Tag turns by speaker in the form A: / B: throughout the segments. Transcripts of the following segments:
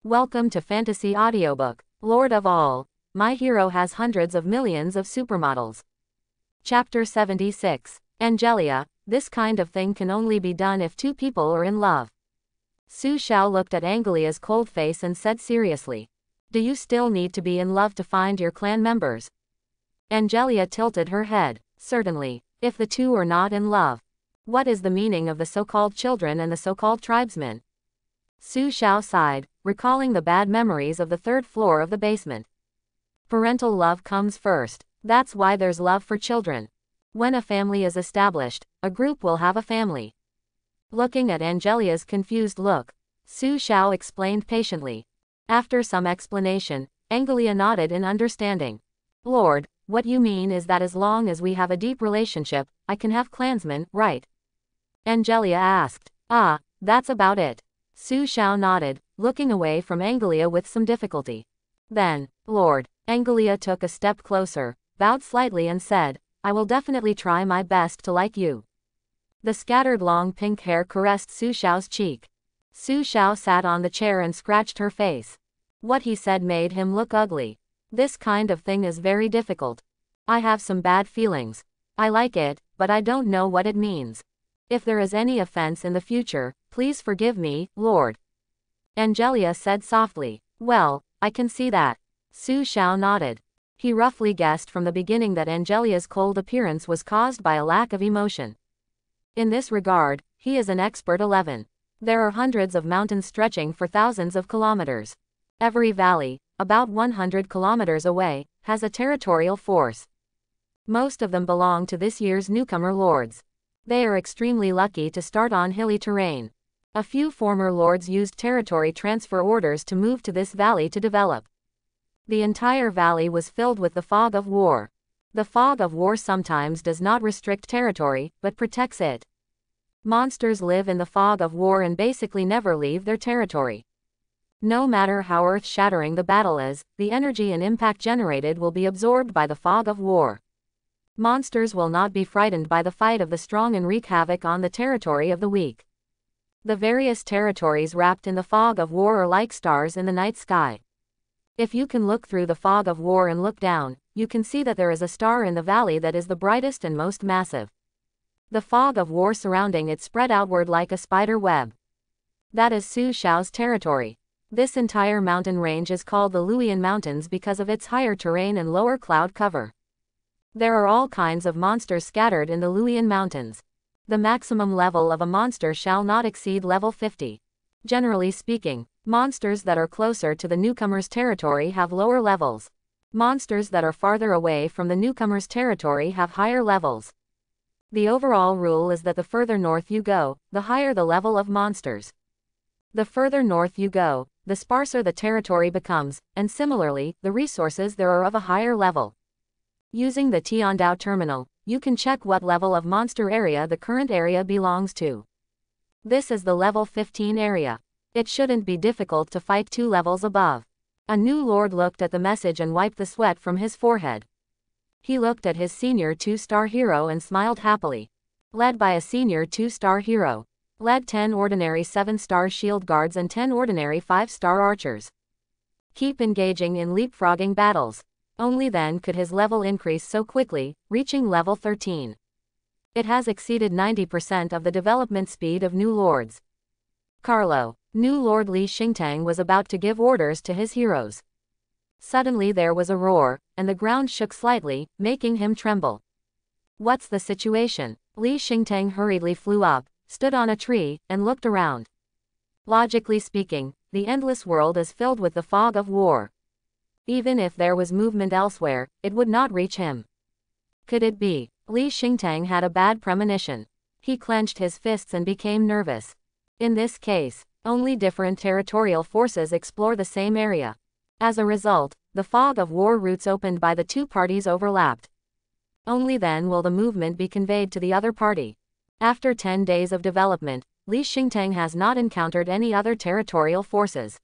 A: Welcome to Fantasy Audiobook, Lord of All. My hero has hundreds of millions of supermodels. Chapter 76. Angelia, this kind of thing can only be done if two people are in love. Su Xiao looked at Angelia's cold face and said seriously. Do you still need to be in love to find your clan members? Angelia tilted her head. Certainly, if the two are not in love. What is the meaning of the so-called children and the so-called tribesmen? Su Xiao sighed, recalling the bad memories of the third floor of the basement. Parental love comes first. That's why there's love for children. When a family is established, a group will have a family. Looking at Angelia's confused look, Su Xiao explained patiently. After some explanation, Angelia nodded in understanding. Lord, what you mean is that as long as we have a deep relationship, I can have clansmen, right? Angelia asked. Ah, that's about it. Su Xiao nodded, looking away from Angelia with some difficulty. Then, Lord, Angelia took a step closer, bowed slightly and said, I will definitely try my best to like you. The scattered long pink hair caressed Su Xiao's cheek. Su Xiao sat on the chair and scratched her face. What he said made him look ugly. This kind of thing is very difficult. I have some bad feelings. I like it, but I don't know what it means. If there is any offense in the future, please forgive me, Lord. Angelia said softly. Well, I can see that. Su Xiao nodded. He roughly guessed from the beginning that Angelia's cold appearance was caused by a lack of emotion. In this regard, he is an expert 11. There are hundreds of mountains stretching for thousands of kilometers. Every valley, about 100 kilometers away, has a territorial force. Most of them belong to this year's newcomer lords. They are extremely lucky to start on hilly terrain. A few former lords used territory transfer orders to move to this valley to develop. The entire valley was filled with the fog of war. The fog of war sometimes does not restrict territory, but protects it. Monsters live in the fog of war and basically never leave their territory. No matter how earth-shattering the battle is, the energy and impact generated will be absorbed by the fog of war. Monsters will not be frightened by the fight of the strong and wreak havoc on the territory of the weak. The various territories wrapped in the fog of war are like stars in the night sky. If you can look through the fog of war and look down, you can see that there is a star in the valley that is the brightest and most massive. The fog of war surrounding it spread outward like a spider web. That is Su Xiao's territory. This entire mountain range is called the Luoyan Mountains because of its higher terrain and lower cloud cover. There are all kinds of monsters scattered in the Luoyan Mountains. The maximum level of a monster shall not exceed level 50. Generally speaking, monsters that are closer to the newcomer's territory have lower levels. Monsters that are farther away from the newcomer's territory have higher levels. The overall rule is that the further north you go, the higher the level of monsters. The further north you go, the sparser the territory becomes, and similarly, the resources there are of a higher level. Using the Tiandao terminal, you can check what level of monster area the current area belongs to. This is the level 15 area. It shouldn't be difficult to fight 2 levels above. A new lord looked at the message and wiped the sweat from his forehead. He looked at his senior 2-star hero and smiled happily. Led by a senior 2-star hero. Led 10 ordinary 7-star shield guards and 10 ordinary 5-star archers. Keep engaging in leapfrogging battles. Only then could his level increase so quickly, reaching level 13. It has exceeded 90% of the development speed of new lords. Carlo, new Lord Li Xingtang was about to give orders to his heroes. Suddenly there was a roar, and the ground shook slightly, making him tremble. What's the situation? Li Xingtang hurriedly flew up, stood on a tree, and looked around. Logically speaking, the endless world is filled with the fog of war. Even if there was movement elsewhere, it would not reach him. Could it be? Li Xingtang had a bad premonition. He clenched his fists and became nervous. In this case, only different territorial forces explore the same area. As a result, the fog of war routes opened by the two parties overlapped. Only then will the movement be conveyed to the other party. After 10 days of development, Li Xingtang has not encountered any other territorial forces.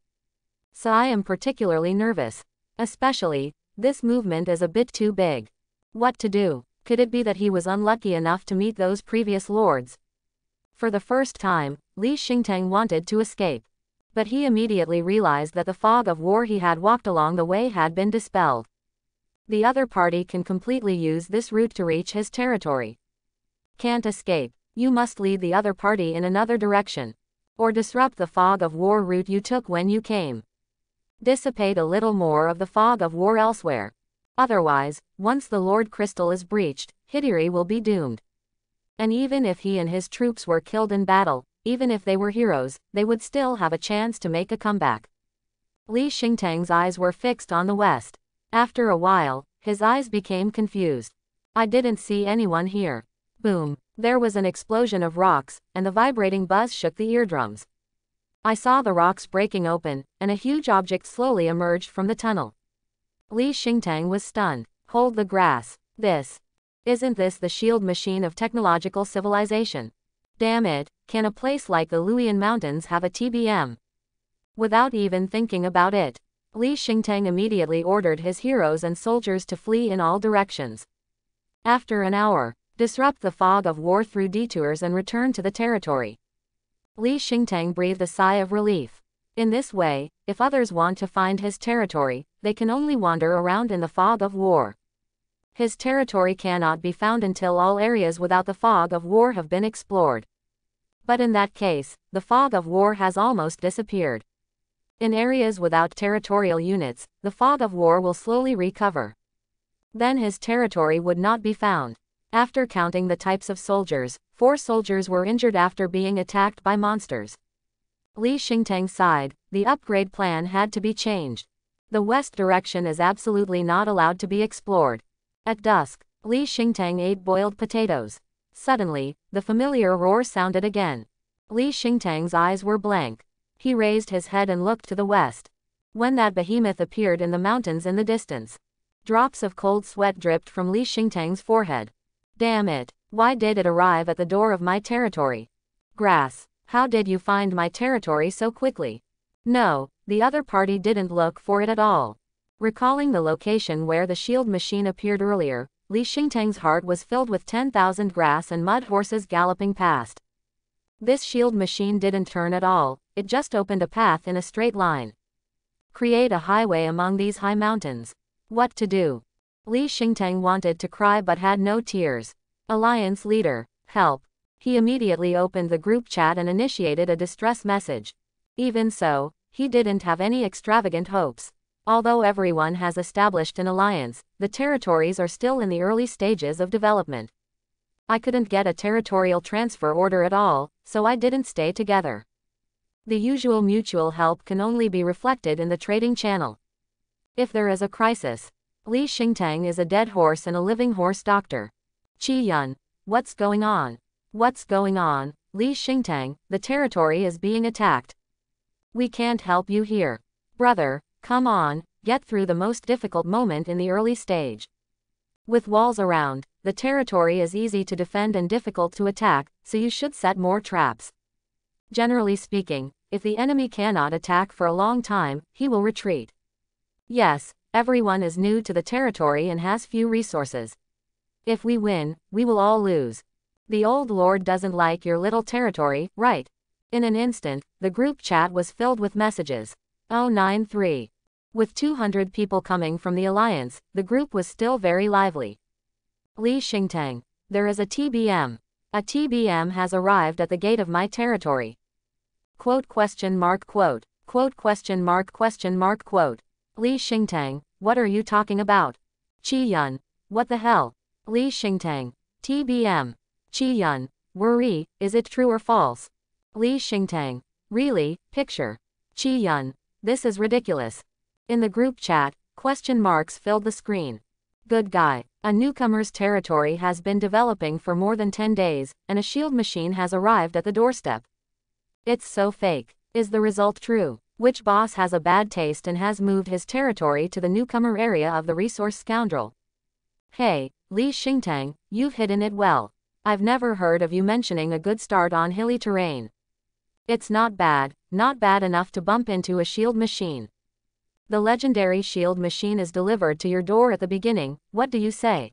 A: So I am particularly nervous. Especially, this movement is a bit too big. What to do? Could it be that he was unlucky enough to meet those previous lords? For the first time, Li Xingtang wanted to escape. But he immediately realized that the fog of war he had walked along the way had been dispelled. The other party can completely use this route to reach his territory. Can't escape. You must lead the other party in another direction. Or disrupt the fog of war route you took when you came. Dissipate a little more of the fog of war elsewhere. Otherwise, once the Lord Crystal is breached, Hideri will be doomed. And even if he and his troops were killed in battle, even if they were heroes, they would still have a chance to make a comeback. Li Xingtang's eyes were fixed on the west. After a while, his eyes became confused. I didn't see anyone here. Boom. There was an explosion of rocks, and the vibrating buzz shook the eardrums. I saw the rocks breaking open, and a huge object slowly emerged from the tunnel. Li Xingtang was stunned. Hold the grass. Isn't this the shield machine of technological civilization? Damn it, can a place like the Luoyuan Mountains have a TBM? Without even thinking about it, Li Xingtang immediately ordered his heroes and soldiers to flee in all directions. After an hour, disrupt the fog of war through detours and return to the territory. Li Xingtang breathed a sigh of relief. In this way, if others want to find his territory, they can only wander around in the fog of war. His territory cannot be found until all areas without the fog of war have been explored. But in that case, the fog of war has almost disappeared. In areas without territorial units, the fog of war will slowly recover. Then his territory would not be found. After counting the types of soldiers, 4 soldiers were injured after being attacked by monsters. Li Xingtang sighed. The upgrade plan had to be changed. The west direction is absolutely not allowed to be explored. At dusk, Li Xingtang ate boiled potatoes. Suddenly, the familiar roar sounded again. Li Xingtang's eyes were blank. He raised his head and looked to the west. When that behemoth appeared in the mountains in the distance, drops of cold sweat dripped from Li Xingtang's forehead. Damn it, why did it arrive at the door of my territory? Grass, how did you find my territory so quickly? No, the other party didn't look for it at all. Recalling the location where the shield machine appeared earlier, Li Xingtang's heart was filled with 10,000 grass and mud horses galloping past. This shield machine didn't turn at all, it just opened a path in a straight line. Create a highway among these high mountains. What to do? Li Xingtang wanted to cry but had no tears. Alliance leader, help. He immediately opened the group chat and initiated a distress message. Even so, he didn't have any extravagant hopes. Although everyone has established an alliance, the territories are still in the early stages of development. I couldn't get a territorial transfer order at all, so I didn't stay together. The usual mutual help can only be reflected in the trading channel. If there is a crisis, Li Xingtang is a dead horse and a living horse doctor. Qi Yun, what's going on? What's going on, Li Xingtang? The territory is being attacked. We can't help you here. Brother, come on, get through the most difficult moment in the early stage. With walls around, the territory is easy to defend and difficult to attack, so you should set more traps. Generally speaking, if the enemy cannot attack for a long time, he will retreat. Yes, everyone is new to the territory and has few resources. If we win, we will all lose. The old lord doesn't like your little territory, right? In an instant, the group chat was filled with messages. 093. With 200 people coming from the alliance, the group was still very lively. Li Xingtang, there is a TBM. A TBM has arrived at the gate of my territory. Quote question mark quote. Quote question mark question mark quote. Li Xingtang, what are you talking about? Qi Yun, what the hell? Li Xingtang, TBM. Qi Yun, worry, is it true or false? Li Xingtang, really, picture. Qi Yun, this is ridiculous. In the group chat, question marks filled the screen. Good guy, a newcomer's territory has been developing for more than 10 days, and a shield machine has arrived at the doorstep. It's so fake. Is the result true? Which boss has a bad taste and has moved his territory to the newcomer area of the resource scoundrel? Hey, Li Xingtang, you've hidden it well. I've never heard of you mentioning a good start on hilly terrain. It's not bad enough to bump into a shield machine. The legendary shield machine is delivered to your door at the beginning, what do you say?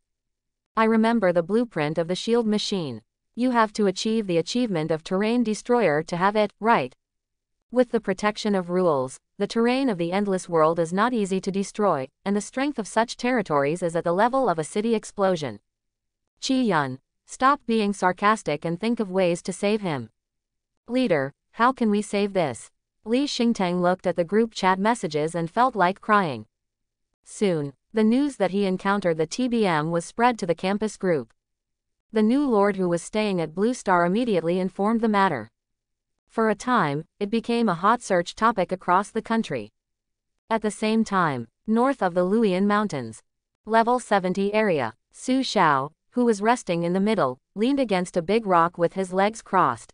A: I remember the blueprint of the shield machine. You have to achieve the achievement of Terrain Destroyer to have it, right? With the protection of rules, the terrain of the endless world is not easy to destroy, and the strength of such territories is at the level of a city explosion. Chi-yun, stop being sarcastic and think of ways to save him. Leader, how can we save this? Li Xingtang looked at the group chat messages and felt like crying. Soon, the news that he encountered the TBM was spread to the campus group. The new lord who was staying at Blue Star immediately informed the matter. For a time, it became a hot search topic across the country. At the same time, north of the Luoyuan Mountains, level 70 area, Su Xiao, who was resting in the middle, leaned against a big rock with his legs crossed.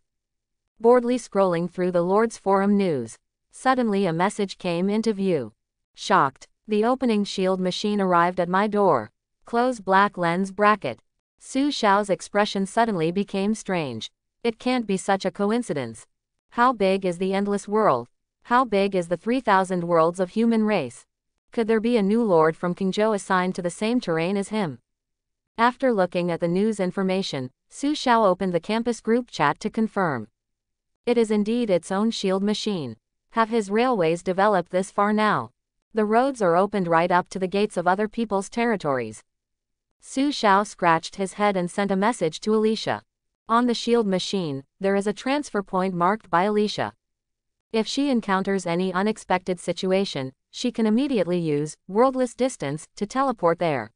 A: Boredly scrolling through the Lord's Forum news, suddenly a message came into view. Shocked, the opening shield machine arrived at my door. Close black lens bracket. Su Xiao's expression suddenly became strange. It can't be such a coincidence. How big is the endless world? How big is the 3,000 worlds of human race? Could there be a new lord from Qingzhou assigned to the same terrain as him? After looking at the news information, Su Xiao opened the campus group chat to confirm. It is indeed its own shield machine. Have his railways developed this far now? The roads are opened right up to the gates of other people's territories. Su Xiao scratched his head and sent a message to Alicia. On the shield machine, there is a transfer point marked by Alicia. If she encounters any unexpected situation, she can immediately use wordless distance to teleport there.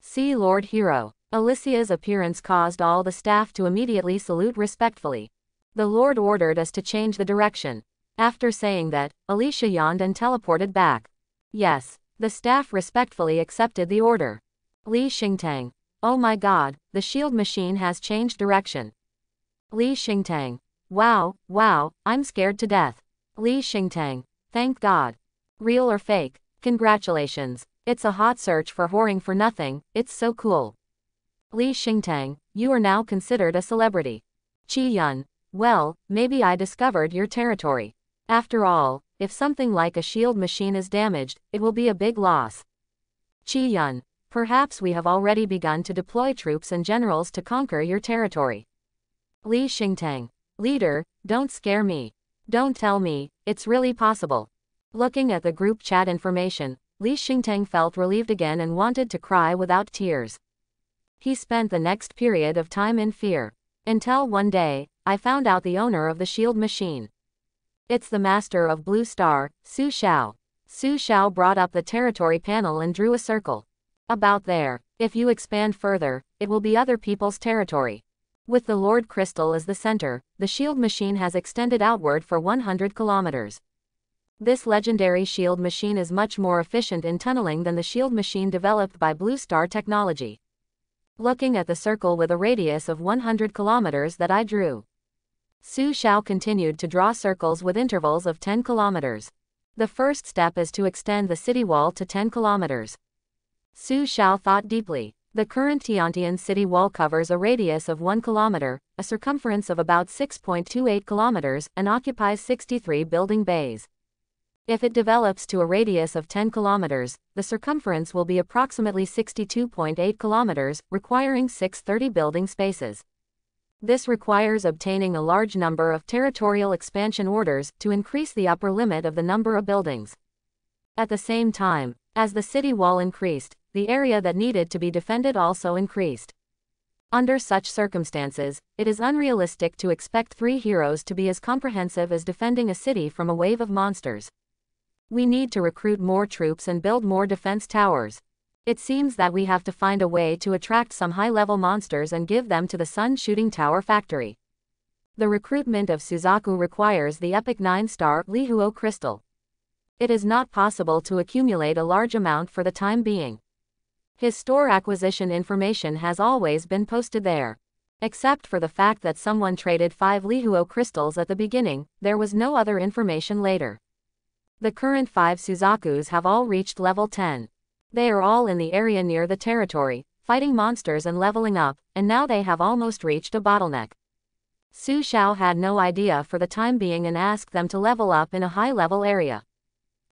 A: See Lord Hero. Alicia's appearance caused all the staff to immediately salute respectfully. The Lord ordered us to change the direction. After saying that, Alicia yawned and teleported back. Yes, the staff respectfully accepted the order. Li Xingtang. Oh my god, the shield machine has changed direction. Li Xingtang. Wow, I'm scared to death. Li Xingtang. Thank God. Real or fake? Congratulations. It's a hot search for whoring for nothing, it's so cool. Li Xingtang, you are now considered a celebrity. Chi-yun. Well, maybe I discovered your territory. After all, if something like a shield machine is damaged, it will be a big loss. Chi-yun. Perhaps we have already begun to deploy troops and generals to conquer your territory. Li Xingtang. Leader, don't scare me. Don't tell me, it's really possible. Looking at the group chat information, Li Xingtang felt relieved again and wanted to cry without tears. He spent the next period of time in fear. Until one day, I found out the owner of the shield machine. It's the master of Blue Star, Su Xiao. Su Xiao brought up the territory panel and drew a circle. About there. If you expand further, it will be other people's territory. With the Lord Crystal as the center, the shield machine has extended outward for 100 kilometers. This legendary shield machine is much more efficient in tunneling than the shield machine developed by Blue Star Technology. Looking at the circle with a radius of 100 kilometers that I drew, Su Xiao continued to draw circles with intervals of 10 kilometers. The first step is to extend the city wall to 10 kilometers. Su Xiao thought deeply. The current Tiantian city wall covers a radius of 1 kilometer, a circumference of about 6.28 kilometers, and occupies 63 building bays. If it develops to a radius of 10 kilometers, the circumference will be approximately 62.8 kilometers, requiring 630 building spaces. This requires obtaining a large number of territorial expansion orders to increase the upper limit of the number of buildings. At the same time, as the city wall increased, the area that needed to be defended also increased. Under such circumstances, it is unrealistic to expect 3 heroes to be as comprehensive as defending a city from a wave of monsters. We need to recruit more troops and build more defense towers. It seems that we have to find a way to attract some high-level monsters and give them to the Sun Shooting Tower Factory. The recruitment of Suzaku requires the epic 9-star Lihuo crystal. It is not possible to accumulate a large amount for the time being. His store acquisition information has always been posted there. Except for the fact that someone traded 5 Lihuo crystals at the beginning, there was no other information later. The current 5 Suzakus have all reached level 10. They are all in the area near the territory, fighting monsters and leveling up, and now they have almost reached a bottleneck. Su Xiao had no idea for the time being and asked them to level up in a high-level area.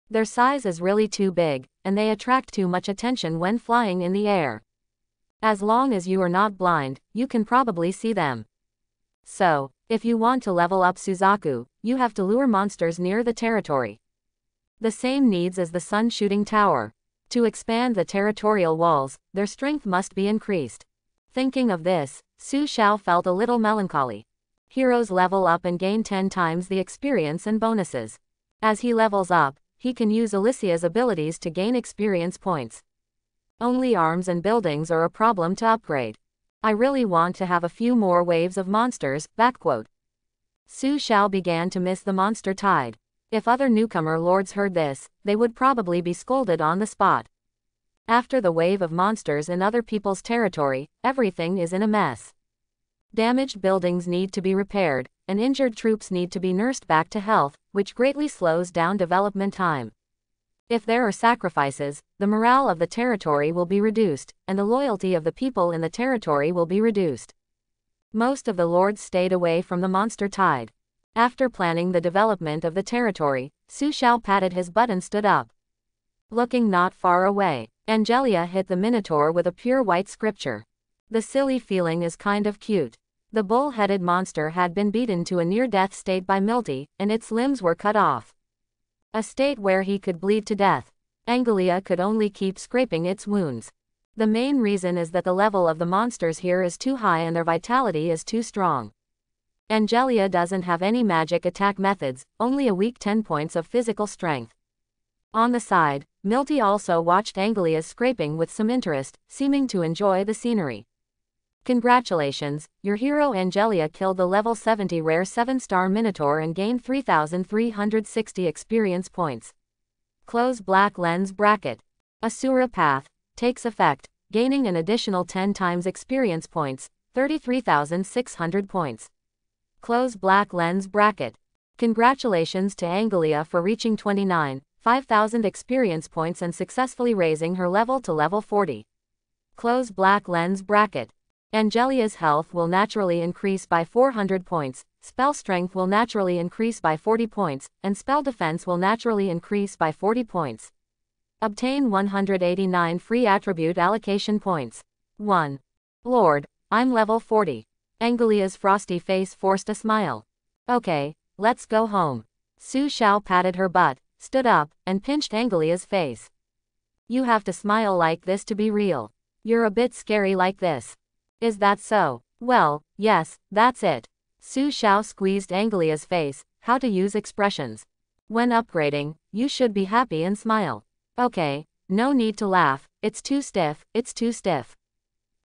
A: Their size is really too big, and they attract too much attention when flying in the air. As long as you are not blind, you can probably see them. So, If you want to level up Suzaku, you have to lure monsters near the territory. The same needs as the sun shooting tower. To expand the territorial walls, their strength must be increased. Thinking of this, Su Xiao felt a little melancholy. Heroes level up and gain 10 times the experience and bonuses. As he levels up, he can use Alicia's abilities to gain experience points. Only arms and buildings are a problem to upgrade. I really want to have a few more waves of monsters, backquote. Su Xiao began to miss the monster tide. If other newcomer lords heard this, they would probably be scolded on the spot. After the wave of monsters in other people's territory, everything is in a mess. Damaged buildings need to be repaired, and injured troops need to be nursed back to health, which greatly slows down development time. If there are sacrifices, the morale of the territory will be reduced, and the loyalty of the people in the territory will be reduced. Most of the lords stayed away from the monster tide. After planning the development of the territory, Su Xiao patted his butt and stood up. Looking not far away, Angelia hit the Minotaur with a pure white scripture. The silly feeling is kind of cute. The bull-headed monster had been beaten to a near-death state by Milty, and its limbs were cut off. A state where he could bleed to death. Angelia could only keep scraping its wounds. The main reason is that the level of the monsters here is too high and their vitality is too strong. Angelia doesn't have any magic attack methods, only a weak 10 points of physical strength. On the side, Milty also watched Angelia's scraping with some interest, seeming to enjoy the scenery. Congratulations, your hero Angelia killed the level 70 rare 7-star Minotaur and gained 3,360 experience points. Close black lens bracket. Asura Path takes effect, gaining an additional 10 times experience points, 33,600 points. Close black lens bracket. Congratulations to Angelia for reaching 5,000 experience points and successfully raising her level to level 40. Close black lens bracket. Angelia's health will naturally increase by 400 points, spell strength will naturally increase by 40 points, and spell defense will naturally increase by 40 points. Obtain 189 free attribute allocation points. 1. Lord, I'm level 40. Angelia's frosty face forced a smile. Okay, let's go home. Su Xiao patted her butt, stood up, and pinched Angelia's face. You have to smile like this to be real. You're a bit scary like this. Is that so? Well, yes, that's it. Su Xiao squeezed Angelia's face. How to use expressions. When upgrading, you should be happy and smile. Okay, no need to laugh, it's too stiff, it's too stiff.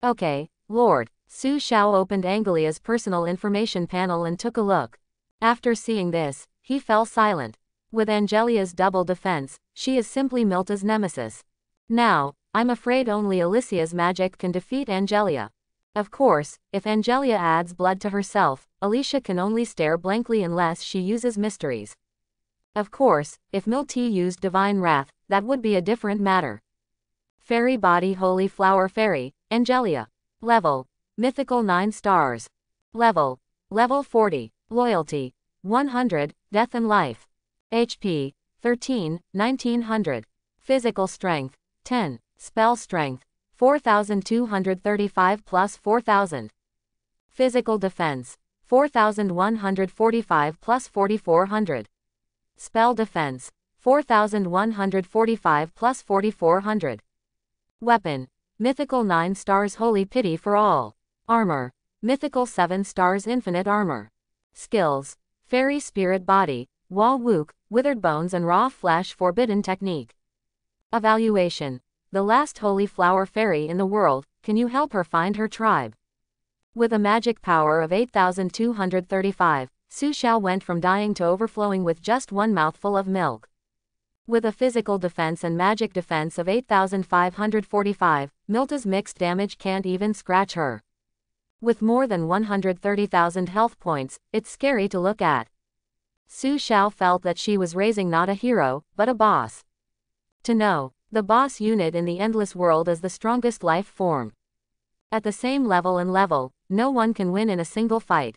A: Okay, Lord. Su Xiao opened Angelia's personal information panel and took a look. After seeing this, he fell silent. With Angelia's double defense, she is simply Milta's nemesis. Now, I'm afraid only Alicia's magic can defeat Angelia. Of course, if Angelia adds blood to herself, Alicia can only stare blankly unless she uses mysteries. Of course, if Milty used Divine Wrath, that would be a different matter. Fairy Body Holy Flower Fairy, Angelia. Level. Mythical 9 stars. Level 40. Loyalty 100, Death and Life. HP 13, 1900. Physical Strength 10, Spell Strength 4,235 plus 4,000. Physical Defense 4,145 plus 4,400. Spell Defense 4,145 plus 4,400. Weapon Mythical 9 stars Holy Pity for All. Armor. Mythical 7 stars Infinite Armor. Skills. Fairy Spirit Body, Wall Wook, Withered Bones and Raw Flesh Forbidden Technique. Evaluation. The last Holy Flower Fairy in the world, can you help her find her tribe? With a magic power of 8,235, Su Xiao went from dying to overflowing with just one mouthful of milk. With a physical defense and magic defense of 8,545, Milta's mixed damage can't even scratch her. With more than 130,000 health points, it's scary to look at. Su Xiao felt that she was raising not a hero, but a boss. To know, the boss unit in the endless world is the strongest life form. At the same level and level, no one can win in a single fight.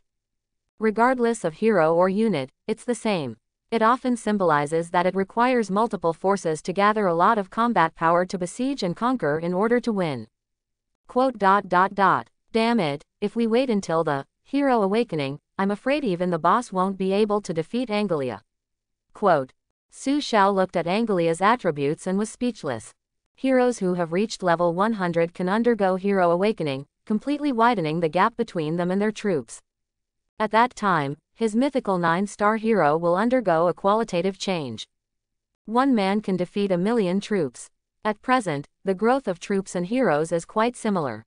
A: Regardless of hero or unit, it's the same. It often symbolizes that it requires multiple forces to gather a lot of combat power to besiege and conquer in order to win. Quote. Damn it, if we wait until the hero awakening, I'm afraid even the boss won't be able to defeat Angelia. Quote. Su Xiao looked at Angelia's attributes and was speechless. Heroes who have reached level 100 can undergo hero awakening, completely widening the gap between them and their troops. At that time, his mythical 9-star hero will undergo a qualitative change. One man can defeat 1,000,000 troops. At present, the growth of troops and heroes is quite similar.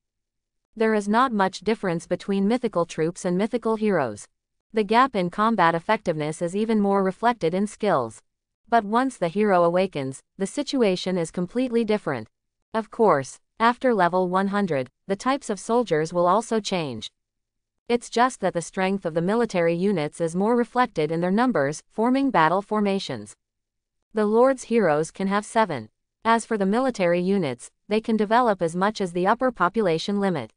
A: There is not much difference between mythical troops and mythical heroes. The gap in combat effectiveness is even more reflected in skills. But once the hero awakens, the situation is completely different. Of course, after level 100, the types of soldiers will also change. It's just that the strength of the military units is more reflected in their numbers, forming battle formations. The Lord's heroes can have 7. As for the military units, they can develop as much as the upper population limit.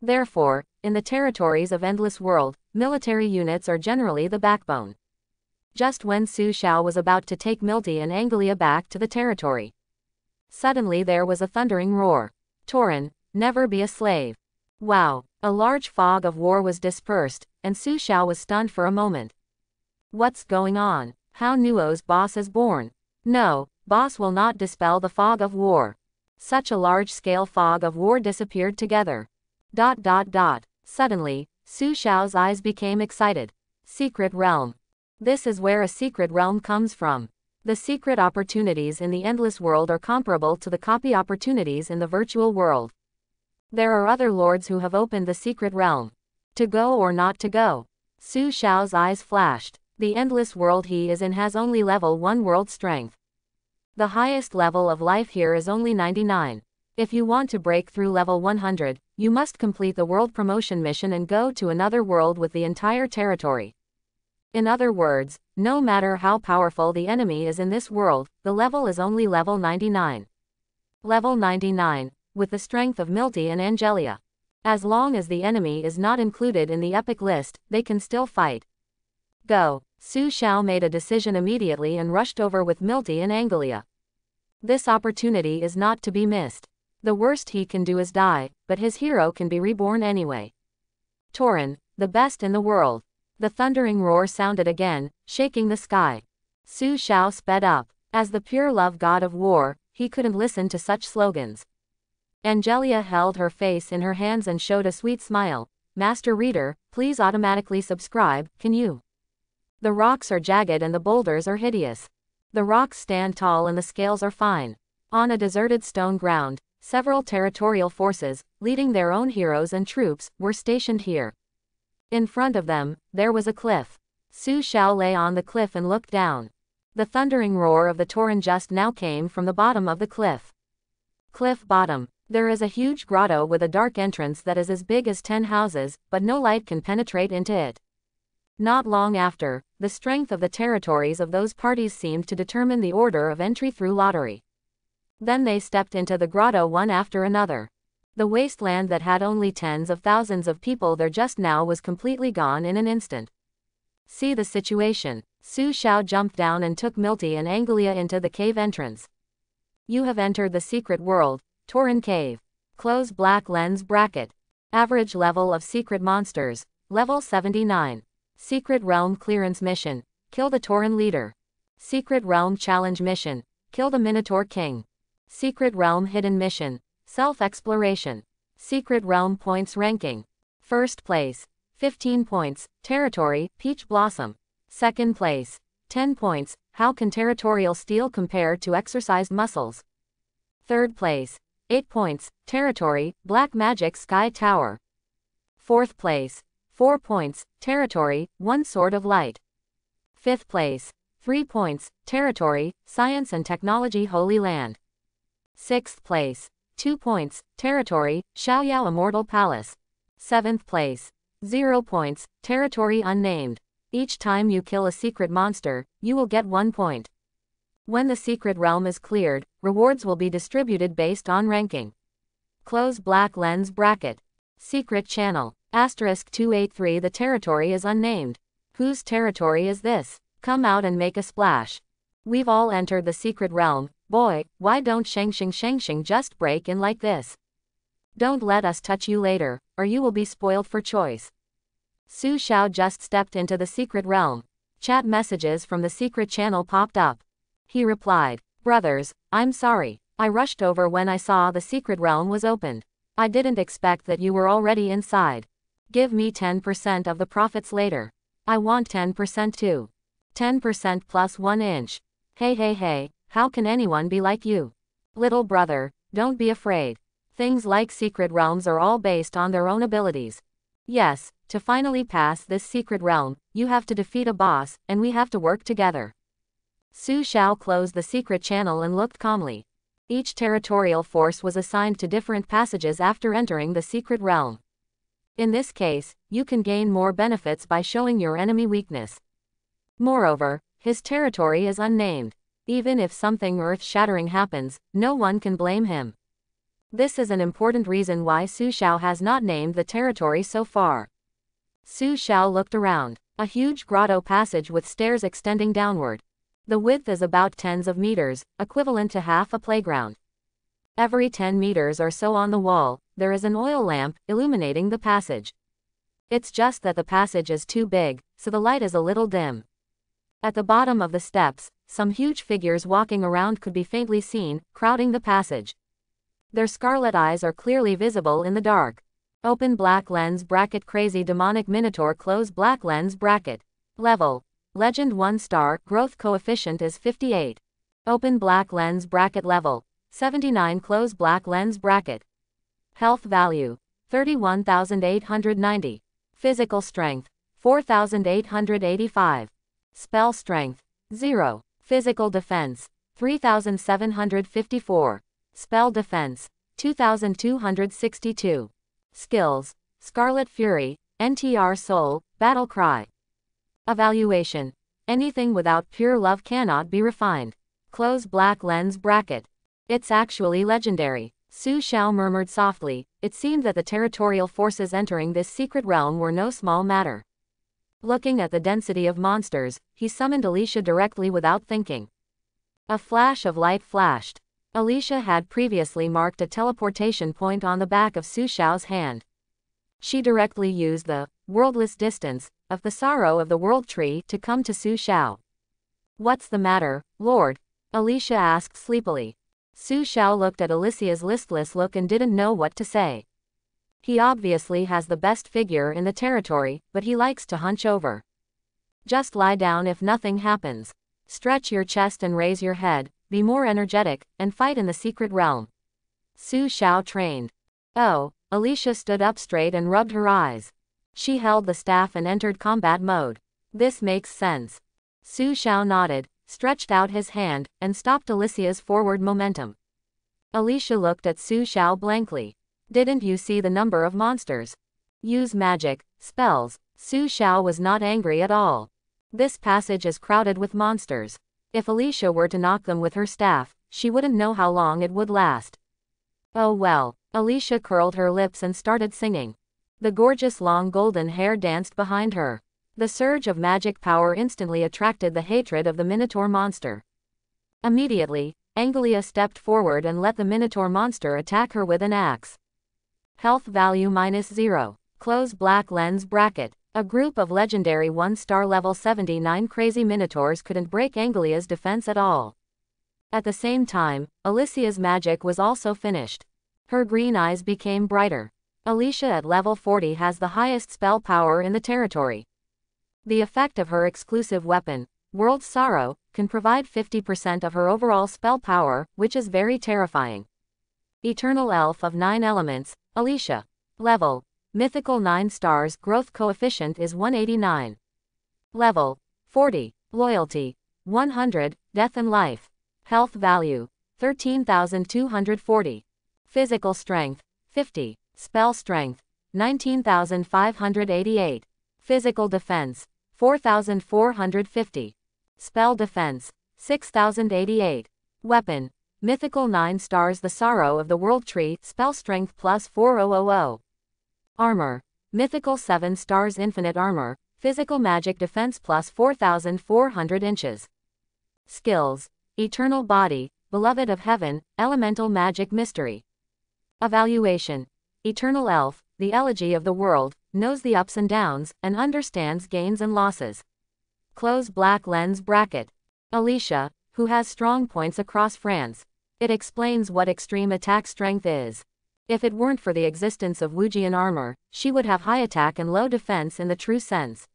A: Therefore, in the territories of Endless World, military units are generally the backbone. Just when Su Xiao was about to take Milty and Angelia back to the territory, suddenly there was a thundering roar. Torin, never be a slave. Wow! A large fog of war was dispersed, and Su Xiao was stunned for a moment. What's going on? How Nuo's boss is born? No, boss will not dispel the fog of war. Such a large-scale fog of war disappeared together. ... Suddenly, Su Xiao's eyes became excited. Secret realm. This is where a secret realm comes from. The secret opportunities in the Endless World are comparable to the copy opportunities in the virtual world. There are other lords who have opened the secret realm. To go or not to go? Su Xiao's eyes flashed. The Endless World he is in has only level 1 world strength. The highest level of life here is only 99. If you want to break through level 100, you must complete the world promotion mission and go to another world with the entire territory. In other words, no matter how powerful the enemy is in this world, the level is only level 99. Level 99, with the strength of Milty and Angelia. As long as the enemy is not included in the epic list, they can still fight. Go. Su Xiao made a decision immediately and rushed over with Milty and Angelia. This opportunity is not to be missed. The worst he can do is die, but his hero can be reborn anyway. Torin, the best in the world. The thundering roar sounded again, shaking the sky. Su Xiao sped up. As the pure love god of war, he couldn't listen to such slogans. Angelia held her face in her hands and showed a sweet smile. Master Reader, please automatically subscribe, can you? The rocks are jagged and the boulders are hideous. The rocks stand tall and the scales are fine. On a deserted stone ground, several territorial forces, leading their own heroes and troops, were stationed here. In front of them, there was a cliff. Su Xiao lay on the cliff and looked down. The thundering roar of the Torin just now came from the bottom of the cliff. Cliff bottom. There is a huge grotto with a dark entrance that is as big as 10 houses, but no light can penetrate into it. Not long after, the strength of the territories of those parties seemed to determine the order of entry through lottery. Then they stepped into the grotto one after another. The wasteland that had only tens of thousands of people there just now was completely gone in an instant. See the situation. Su Xiao jumped down and took Milty and Angelia into the cave entrance. You have entered the secret world, Torin Cave. Close black lens bracket. Average level of secret monsters, level 79. Secret realm clearance mission, kill the Torin leader. Secret realm challenge mission, kill the Minotaur King. Secret realm hidden mission, self-exploration. Secret realm points ranking. First place, 15 points, territory, Peach Blossom. Second place, 10 points, how can territorial steel compare to exercised muscles? Third place, 8 points, territory, Black Magic Sky Tower. Fourth place, 4 points, territory, One Sword of Light. Fifth place, 3 points, territory, Science and Technology Holy Land. Sixth place, 2 points, territory, Xiaoyao Immortal Palace. Seventh place, 0 points, territory unnamed. Each time you kill a secret monster, you will get 1 point. When the secret realm is cleared, rewards will be distributed based on ranking. Close black lens bracket. Secret channel. Asterisk 283. The territory is unnamed. Whose territory is this? Come out and make a splash. We've all entered the secret realm. Boy, why don't Shang just break in like this? Don't let us touch you later, or you will be spoiled for choice. Su Xiao just stepped into the secret realm. Chat messages from the secret channel popped up. He replied, "Brothers, I'm sorry. I rushed over when I saw the secret realm was opened. I didn't expect that you were already inside. Give me 10% of the profits later. I want 10% too. 10% plus 1 inch. Hey, how can anyone be like you? Little brother, don't be afraid. Things like secret realms are all based on their own abilities. Yes, to finally pass this secret realm, you have to defeat a boss, and we have to work together." Su Xiao closed the secret channel and looked calmly. Each territorial force was assigned to different passages after entering the secret realm. In this case, you can gain more benefits by showing your enemy weakness. Moreover, his territory is unnamed. Even if something earth-shattering happens, no one can blame him. This is an important reason why Su Xiao has not named the territory so far. Su Xiao looked around. A huge grotto passage with stairs extending downward. The width is about tens of meters, equivalent to half a playground. Every 10 meters or so on the wall, there is an oil lamp illuminating the passage. It's just that the passage is too big, so the light is a little dim. At the bottom of the steps, some huge figures walking around could be faintly seen, crowding the passage. Their scarlet eyes are clearly visible in the dark. Open black lens bracket crazy demonic minotaur close black lens bracket. Level. Legend 1 star, growth coefficient is 58. Open black lens bracket level. 79 close black lens bracket. Health value. 31,890. Physical strength. 4,885. Spell strength. 0. Physical defense. 3,754. Spell defense. 2,262. Skills. Scarlet Fury, NTR Soul, Battle Cry. Evaluation. Anything without pure love cannot be refined. Close black lens bracket. It's actually legendary. Su Xiao murmured softly. It seemed that the territorial forces entering this secret realm were no small matter. Looking at the density of monsters, he summoned Alicia directly without thinking. A flash of light flashed. Alicia had previously marked a teleportation point on the back of Su Xiao's hand. She directly used the worldless distance of the sorrow of the world tree to come to Su Xiao. "What's the matter, Lord?" Alicia asked sleepily. Su Xiao looked at Alicia's listless look and didn't know what to say. He obviously has the best figure in the territory, but he likes to hunch over. Just lie down if nothing happens. Stretch your chest and raise your head. Be more energetic, and fight in the secret realm. Su Xiao trained. Oh, Alicia stood up straight and rubbed her eyes. She held the staff and entered combat mode. This makes sense. Su Xiao nodded, stretched out his hand, and stopped Alicia's forward momentum. Alicia looked at Su Xiao blankly. Didn't you see the number of monsters? Use magic, spells. Su Xiao was not angry at all. This passage is crowded with monsters. If Alicia were to knock them with her staff, she wouldn't know how long it would last. Oh well. Alicia curled her lips and started singing. The gorgeous long golden hair danced behind her. The surge of magic power instantly attracted the hatred of the Minotaur monster. Immediately, Angelia stepped forward and let the Minotaur monster attack her with an axe. Health value -0. Close black lens bracket. A group of legendary 1-star level 79 crazy Minotaurs couldn't break Angelia's defense at all. At the same time, Alicia's magic was also finished. Her green eyes became brighter. Alicia at level 40 has the highest spell power in the territory. The effect of her exclusive weapon, World Sorrow, can provide 50% of her overall spell power, which is very terrifying. Eternal Elf of 9 Elements, Alicia. Level. Mythical 9 stars, growth coefficient is 189. Level. 40. Loyalty. 100, death and life. Health value. 13,240. Physical strength. 50. Spell strength. 19,588. Physical defense. 4,450. Spell defense. 6,088. Weapon. Mythical 9 stars the sorrow of the world tree, spell strength plus 4000. Armor. Mythical 7 stars infinite armor, physical magic defense plus 4,400 inches. Skills. Eternal body, beloved of heaven, elemental magic mystery. Evaluation. Eternal elf, the elegy of the world, knows the ups and downs, and understands gains and losses. Close black lens bracket. Alicia, who has strong points across France. It explains what extreme attack strength is. If it weren't for the existence of Wujian armor, she would have high attack and low defense in the true sense.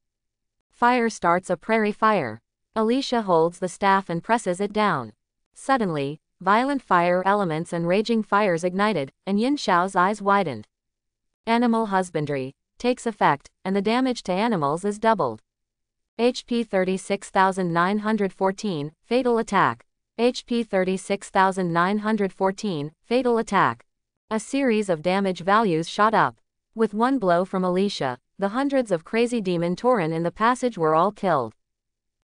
A: Fire starts a prairie fire. Alicia holds the staff and presses it down. Suddenly, violent fire elements and raging fires ignited, and Yin Xiao's eyes widened. Animal husbandry takes effect, and the damage to animals is doubled. HP 36914, fatal attack. HP 36914, fatal attack. A series of damage values shot up. With one blow from Alicia, the hundreds of crazy demon Tauren in the passage were all killed.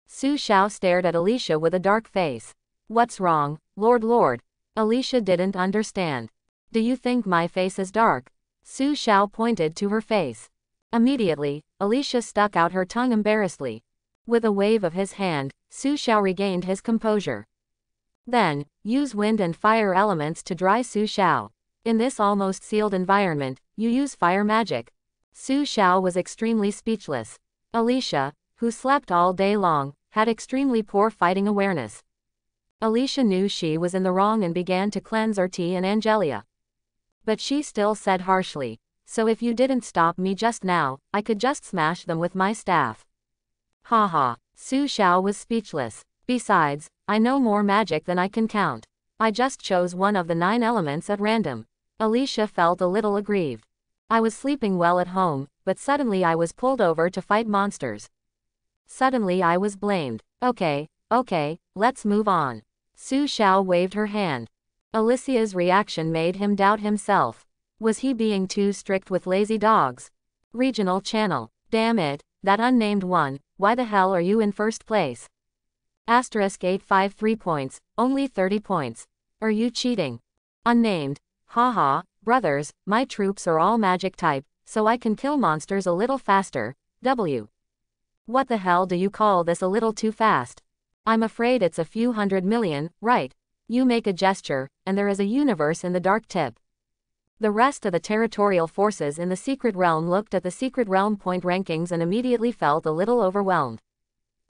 A: Su Xiao stared at Alicia with a dark face. What's wrong, Lord? Alicia didn't understand. Do you think my face is dark? Su Xiao pointed to her face. Immediately, Alicia stuck out her tongue embarrassedly. With a wave of his hand, Su Xiao regained his composure. Then, use wind and fire elements to dry Su Xiao. In this almost sealed environment, you use fire magic. Su Xiao was extremely speechless. Alicia, who slept all day long, had extremely poor fighting awareness. Alicia knew she was in the wrong and began to cleanse Erti and Angelia. But she still said harshly, so if you didn't stop me just now, I could just smash them with my staff. Ha. Su Xiao was speechless. Besides, I know more magic than I can count. I just chose one of the 9 elements at random. Alicia felt a little aggrieved. I was sleeping well at home, but suddenly I was pulled over to fight monsters. Suddenly I was blamed. Okay, let's move on. Su Xiao waved her hand. Alicia's reaction made him doubt himself. Was he being too strict with lazy dogs? Regional channel. Damn it, that unnamed one, why the hell are you in first place? *853 points, only 30 points. Are you cheating? Unnamed. Haha, brothers, my troops are all magic type, so I can kill monsters a little faster. W. What the hell do you call this a little too fast? I'm afraid it's a few 100 million, right? You make a gesture, and there is a universe in the dark tip. The rest of the territorial forces in the secret realm looked at the secret realm point rankings and immediately felt a little overwhelmed.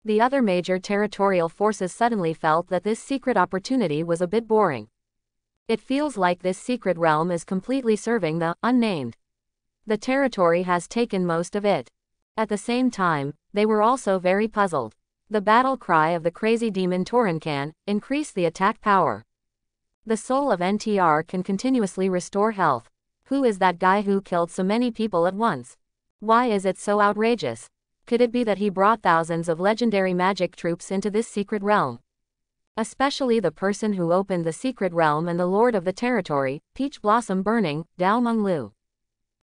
A: The other major territorial forces suddenly felt that this secret opportunity was a bit boring. It feels like this secret realm is completely serving the unnamed. The territory has taken most of it. At the same time, they were also very puzzled. The battle cry of the crazy demon Tauren can increase the attack power. The soul of NTR can continuously restore health. Who is that guy who killed so many people at once? Why is it so outrageous? Could it be that he brought thousands of legendary magic troops into this secret realm? Especially the person who opened the secret realm and the lord of the territory, Peach Blossom Burning, Dao Menglu.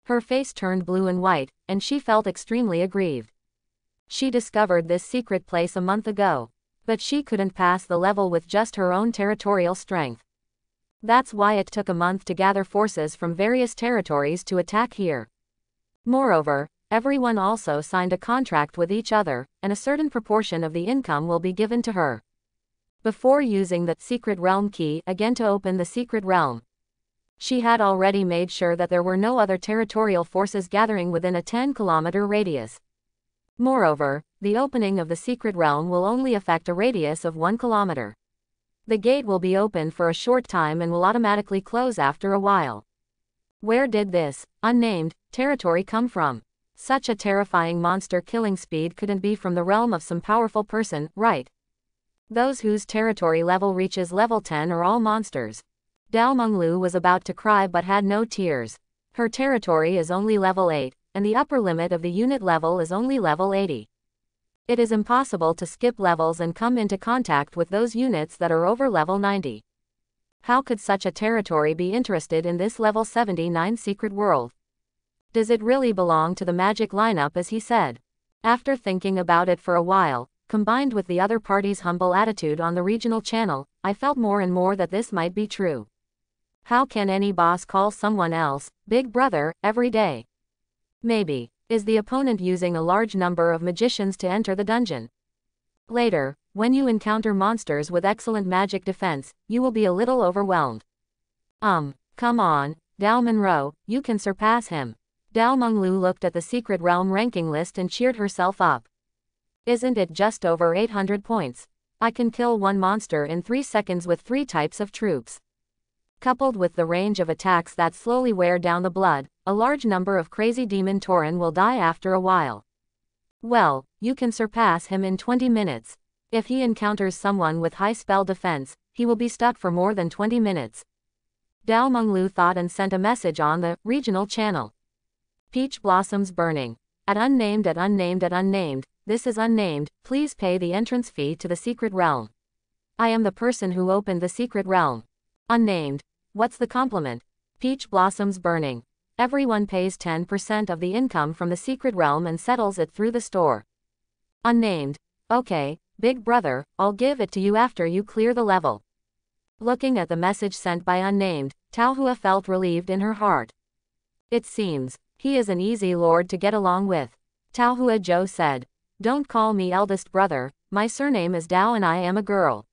A: Her face turned blue and white, and she felt extremely aggrieved. She discovered this secret place a month ago, but she couldn't pass the level with just her own territorial strength. That's why it took a month to gather forces from various territories to attack here. Moreover, everyone also signed a contract with each other, and a certain proportion of the income will be given to her. Before using the secret realm key again to open the secret realm, she had already made sure that there were no other territorial forces gathering within a 10-kilometer radius. Moreover, the opening of the secret realm will only affect a radius of 1 kilometer. The gate will be open for a short time and will automatically close after a while. Where did this unnamed territory come from? Such a terrifying monster killing speed couldn't be from the realm of some powerful person, right? Those whose territory level reaches level 10 are all monsters. Dao Menglu was about to cry but had no tears. Her territory is only level 8, and the upper limit of the unit level is only level 80. It is impossible to skip levels and come into contact with those units that are over level 90. How could such a territory be interested in this level 79 secret world? Does it really belong to the magic lineup as he said? After thinking about it for a while, combined with the other party's humble attitude on the regional channel, I felt more and more that this might be true. How can any boss call someone else big brother every day? Maybe. Is the opponent using a large number of magicians to enter the dungeon? Later, when you encounter monsters with excellent magic defense, you will be a little overwhelmed. Come on, Dao Monroe, you can surpass him. Dao Menglu looked at the secret realm ranking list and cheered herself up. Isn't it just over 800 points? I can kill one monster in 3 seconds with 3 types of troops. Coupled with the range of attacks that slowly wear down the blood, a large number of crazy demon tauren will die after a while. Well, you can surpass him in 20 minutes. If he encounters someone with high spell defense, he will be stuck for more than 20 minutes. Dao Menglu thought and sent a message on the regional channel. Peach blossoms burning. At unnamed, this is unnamed, please pay the entrance fee to the secret realm. I am the person who opened the secret realm. Unnamed. What's the compliment? Peach blossoms burning. Everyone pays 10% of the income from the secret realm and settles it through the store. Unnamed. Okay, big brother, I'll give it to you after you clear the level. Looking at the message sent by unnamed, Tao Hua felt relieved in her heart. It seems, he is an easy lord to get along with. Tao Hua Zhou said. Don't call me eldest brother, my surname is Dao and I am a girl.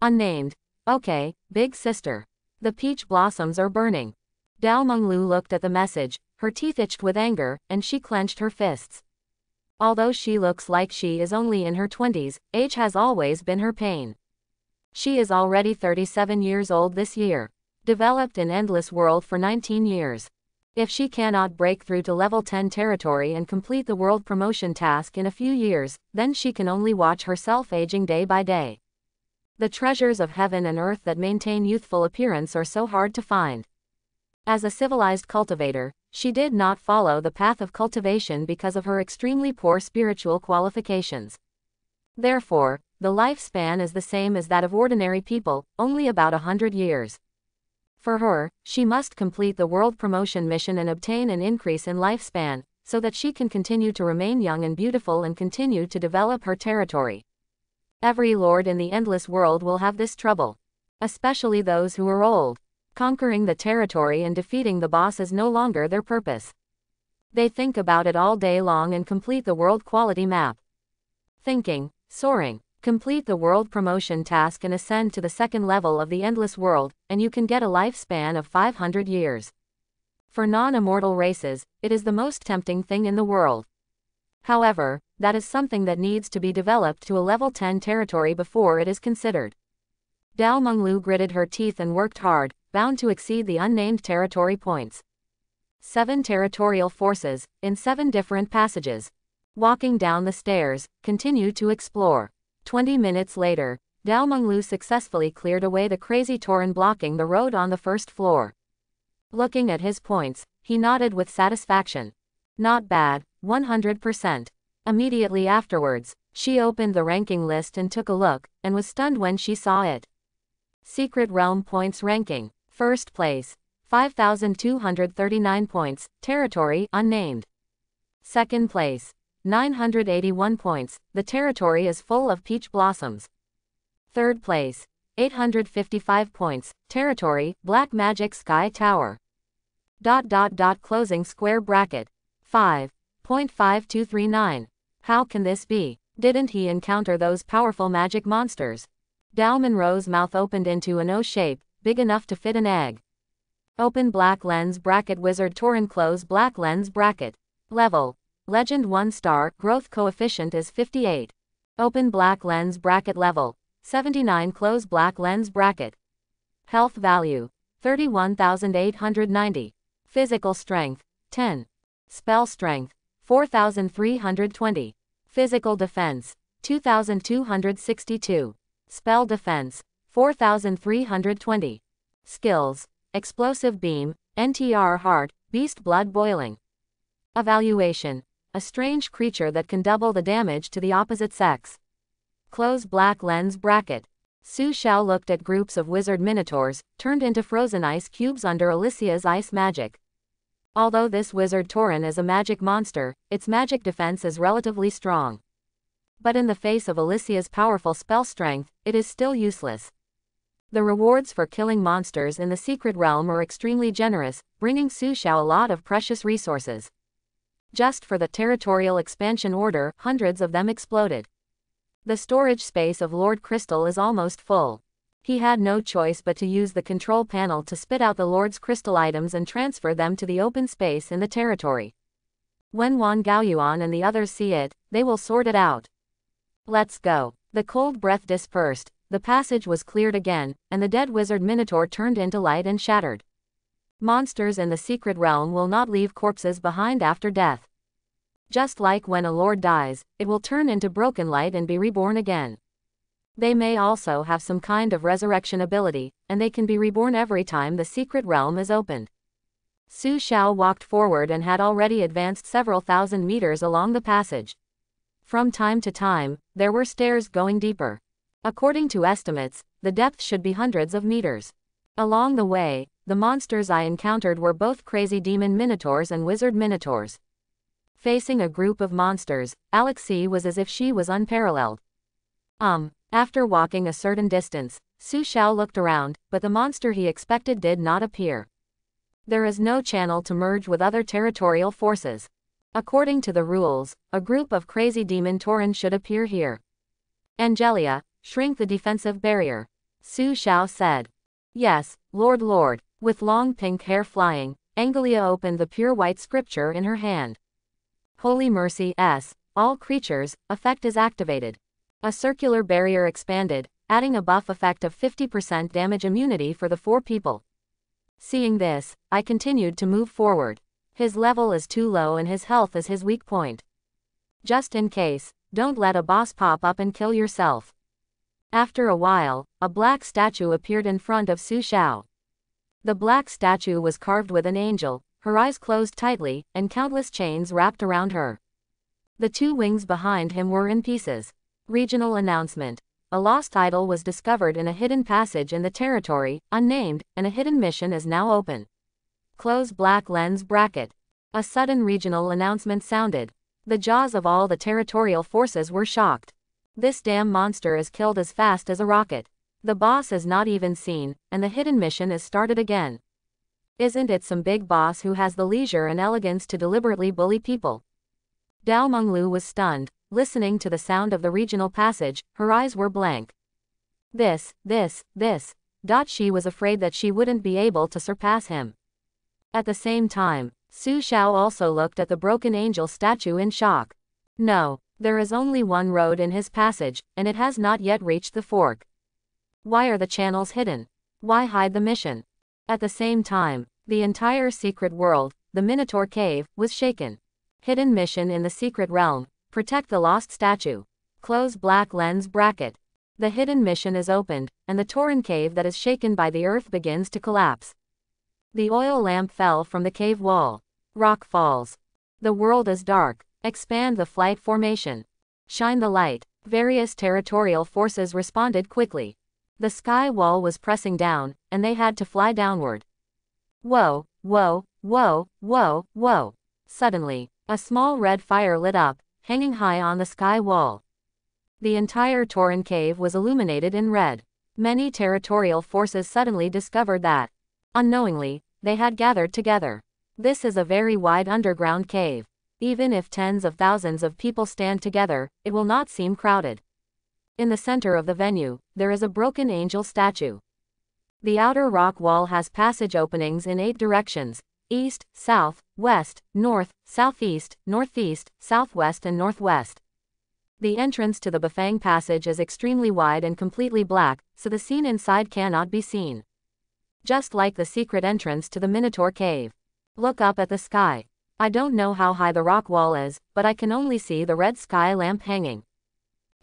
A: Unnamed. Okay, big sister. The peach blossoms are burning. Dao Menglu looked at the message, her teeth itched with anger, and she clenched her fists. Although she looks like she is only in her 20s, age has always been her pain. She is already 37 years old this year. Developed in Endless World for 19 years. If she cannot break through to level 10 territory and complete the world promotion task in a few years, then she can only watch herself aging day by day. The treasures of heaven and earth that maintain youthful appearance are so hard to find. As a civilized cultivator, she did not follow the path of cultivation because of her extremely poor spiritual qualifications. Therefore, the lifespan is the same as that of ordinary people, only about 100 years. For her, she must complete the world promotion mission and obtain an increase in lifespan, so that she can continue to remain young and beautiful and continue to develop her territory. Every lord in the endless world will have this trouble. Especially those who are old. Conquering the territory and defeating the boss is no longer their purpose. They think about it all day long and complete the world quality map. Thinking, soaring, complete the world promotion task and ascend to the second level of the endless world, and you can get a lifespan of 500 years. For non-immortal races, it is the most tempting thing in the world. However, that is something that needs to be developed to a level 10 territory before it is considered. Dao Menglu gritted her teeth and worked hard, bound to exceed the unnamed territory points. 7 territorial forces, in 7 different passages. Walking down the stairs, continue to explore. 20 minutes later, Dao Menglu successfully cleared away the crazy tauren blocking the road on the first floor. Looking at his points, he nodded with satisfaction. Not bad, 100%. Immediately afterwards, she opened the ranking list and took a look, and was stunned when she saw it. Secret Realm Points Ranking. First place. 5,239 points, territory unnamed. Second place. 981 points, the territory is full of peach blossoms. Third place. 855 points, territory, Black Magic Sky Tower. Closing square bracket. 5.5239. How can this be? Didn't he encounter those powerful magic monsters? Dao Monroe's mouth opened into an O shape, big enough to fit an egg. Open black lens bracket wizard tauren close black lens bracket. Level. Legend 1 star, growth coefficient is 58. Open black lens bracket level. 79 close black lens bracket. Health value. 31,890. Physical strength. 10. Spell strength. 4,320. Physical defense. 2,262. Spell defense. 4,320. Skills. Explosive beam, NTR heart, beast blood boiling. Evaluation. A strange creature that can double the damage to the opposite sex. Close black lens bracket. Su Xiao looked at groups of wizard minotaurs, turned into frozen ice cubes under Alicia's ice magic. Although this wizard tauren is a magic monster, its magic defense is relatively strong. But in the face of Alicia's powerful spell strength, it is still useless. The rewards for killing monsters in the secret realm are extremely generous, bringing Su Xiao a lot of precious resources. Just for the territorial expansion order, hundreds of them exploded. The storage space of Lord Crystal is almost full. He had no choice but to use the control panel to spit out the Lord's crystal items and transfer them to the open space in the territory. When Wan Gaoyuan and the others see it, they will sort it out. Let's go. The cold breath dispersed, the passage was cleared again, and the dead wizard Minotaur turned into light and shattered. Monsters in the secret realm will not leave corpses behind after death. Just like when a lord dies, it will turn into broken light and be reborn again. They may also have some kind of resurrection ability, and they can be reborn every time the secret realm is opened. Su Xiao walked forward and had already advanced several thousand meters along the passage. From time to time, there were stairs going deeper. According to estimates, the depth should be hundreds of meters. Along the way, the monsters I encountered were both crazy demon minotaurs and wizard minotaurs. Facing a group of monsters, Alexei was as if she was unparalleled. After walking a certain distance, Su Xiao looked around, but the monster he expected did not appear. There is no channel to merge with other territorial forces. According to the rules, a group of crazy demon Tauren should appear here. Angelia, shrink the defensive barrier. Su Xiao said. Yes, Lord. With long pink hair flying, Angelia opened the pure white scripture in her hand. Holy Mercy S. All creatures, effect is activated. A circular barrier expanded, adding a buff effect of 50% damage immunity for the 4 people. Seeing this, I continued to move forward. His level is too low and his health is his weak point. Just in case, don't let a boss pop up and kill yourself. After a while, a black statue appeared in front of Su Xiao. The black statue was carved with an angel, her eyes closed tightly, and countless chains wrapped around her. The 2 wings behind him were in pieces. Regional announcement. A lost idol was discovered in a hidden passage in the territory, unnamed, and a hidden mission is now open. Close black lens bracket. A sudden regional announcement sounded. The jaws of all the territorial forces were shocked. This damn monster is killed as fast as a rocket. The boss is not even seen, and the hidden mission is started again. Isn't it some big boss who has the leisure and elegance to deliberately bully people? Dao Menglu was stunned, listening to the sound of the regional passage, her eyes were blank. This. She was afraid that she wouldn't be able to surpass him. At the same time, Su Xiao also looked at the broken angel statue in shock. No, there is only one road in his passage, and it has not yet reached the fork. Why are the channels hidden? Why hide the mission? At the same time, the entire secret world, the Minotaur Cave, was shaken. Hidden mission in the secret realm. Protect the lost statue. Close black lens bracket. The hidden mission is opened, and the Tauren cave that is shaken by the earth begins to collapse. The oil lamp fell from the cave wall. Rock falls. The world is dark. Expand the flight formation. Shine the light. Various territorial forces responded quickly. The sky wall was pressing down, and they had to fly downward. Whoa. Suddenly, a small red fire lit up, hanging high on the sky wall. The entire Tauren cave was illuminated in red. Many territorial forces suddenly discovered that, unknowingly, they had gathered together. This is a very wide underground cave. Even if tens of thousands of people stand together, it will not seem crowded. In the center of the venue, there is a broken angel statue. The outer rock wall has passage openings in 8 directions: east, south, west, north, southeast, northeast, southwest and northwest. The entrance to the Bafang passage is extremely wide and completely black, so the scene inside cannot be seen. Just like the secret entrance to the Minotaur cave. Look up at the sky. I don't know how high the rock wall is, but I can only see the red sky lamp hanging.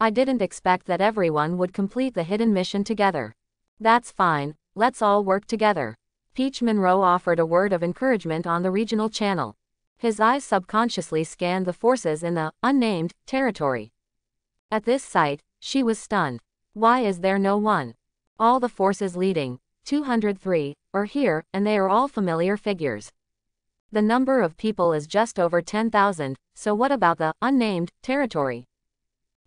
A: I didn't expect that everyone would complete the hidden mission together. That's fine, let's all work together. Peach Monroe offered a word of encouragement on the regional channel. His eyes subconsciously scanned the forces in the unnamed territory. At this sight, she was stunned. Why is there no one? All the forces leading, 203, are here, and they are all familiar figures. The number of people is just over 10,000, so what about the unnamed territory?